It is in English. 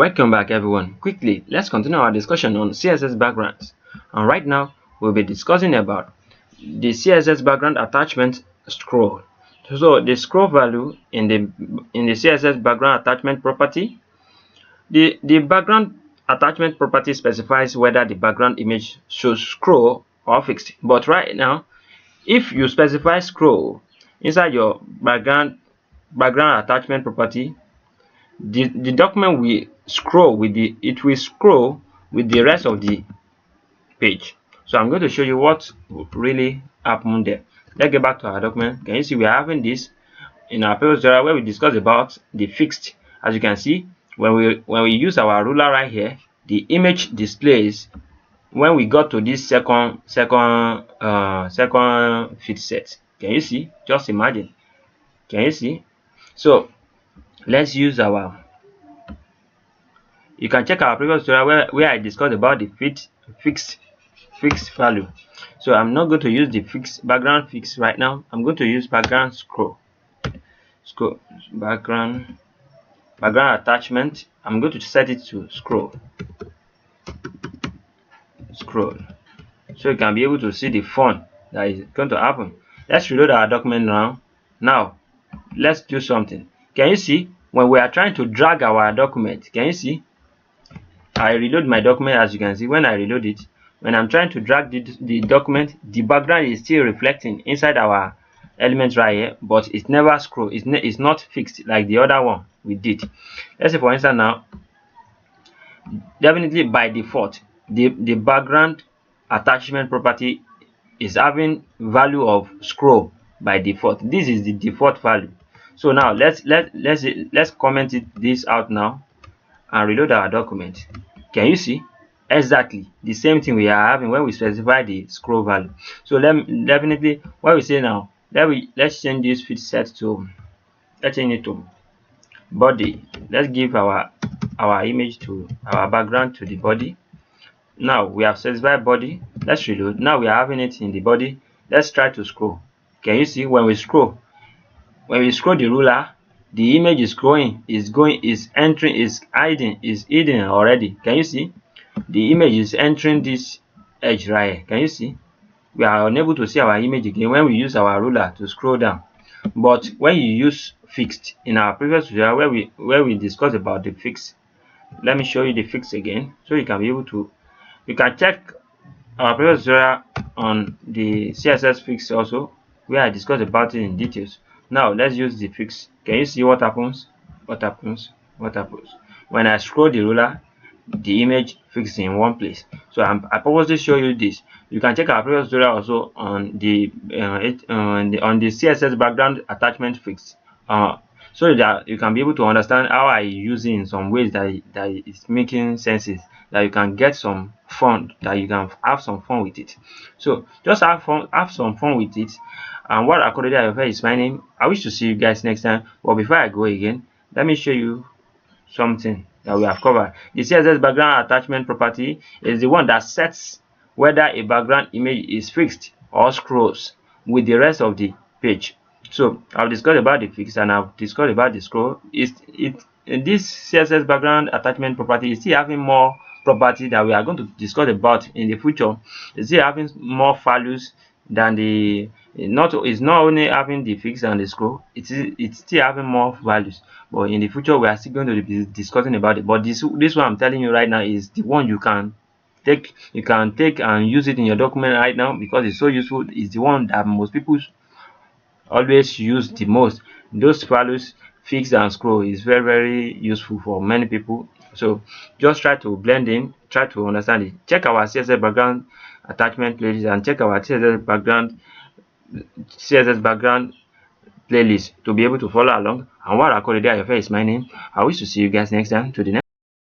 Welcome back everyone. Quickly, let's continue our discussion on CSS backgrounds. And right now, we'll be discussing about the CSS background attachment scroll. So the scroll value in the CSS background attachment property, the background attachment property specifies whether the background image should scroll or fixed. But right now, if you specify scroll inside your background attachment property, the document will scroll with the rest of the page. So I'm going to show you what really happened there. Let's get back to our document. Can you see we are having this in our previous tutorial where we discussed about the fixed. As you can see, when we use our ruler right here, the image displays when we got to this second fit set. Can you see? Just imagine. Can you see? So let's use our, you can check our previous tutorial where I discussed about the fixed value. So I'm not going to use the background fix right now. I'm going to use background scroll background attachment. I'm going to set it to scroll, so you can be able to see the fun that is going to happen. Let's reload our document now. Let's do something. Can you see when we are trying to drag our document? Can you see? I reload my document. As you can see, when I reload it, when I'm trying to drag the document, the background is still reflecting inside our element right here, but it's never scroll. It's not fixed like the other one we did. Let's say for instance now, definitely by default, the background attachment property is having value of scroll by default. This is the default value. So now let's comment this out now and reload our document. Can you see? Exactly the same thing we are having when we specify the scroll value. So definitely what we say now, let's change this fit set to, let's change it to body. Let's give our image to our background to the body. Now we have specified body. Let's reload. Now we are having it in the body. Let's try to scroll. Can you see when we scroll the ruler, the image is growing, is entering, is hidden already. Can you see? The image is entering this edge right here. Can you see? We are unable to see our image again when we use our ruler to scroll down. But when you use fixed in our previous tutorial where we discussed about the fix, let me show you the fix again so you can be able to, you can check our previous tutorial on the CSS fix also where I discussed about it in details. Now let's use the fix. Can you see what happens? When I scroll the ruler, the image fixed in one place. So I purposely show you this. You can check our previous tutorial also on the CSS background attachment fix, so that you can be able to understand how I use it in some ways that is making senses, that you can get some fun, that you can have some fun with it. So just have some fun with it. And what akorede ayofe is my name. I wish to see you guys next time. But before I go again, let me show you something that we have covered. The CSS background attachment property is the one that sets whether a background image is fixed or scrolls with the rest of the page. So I've discussed about the fix and I've discussed about the scroll. This CSS background attachment property is still having more property that we are going to discuss about in the future. It's still having more values than the, it's not only having the fix and the scroll, it's still having more values. But in the future we are still going to be discussing about it. But this one I'm telling you right now is the one you can take and use it in your document right now because it's so useful. It's the one that most people always use the most. Those values, fix and scroll, is very useful for many people. So just try to blend in, try to understand it. Check our CSS background attachment playlist and check our CSS background playlist to be able to follow along. And what akorede ayofe is my name. I wish to see you guys next time. To the next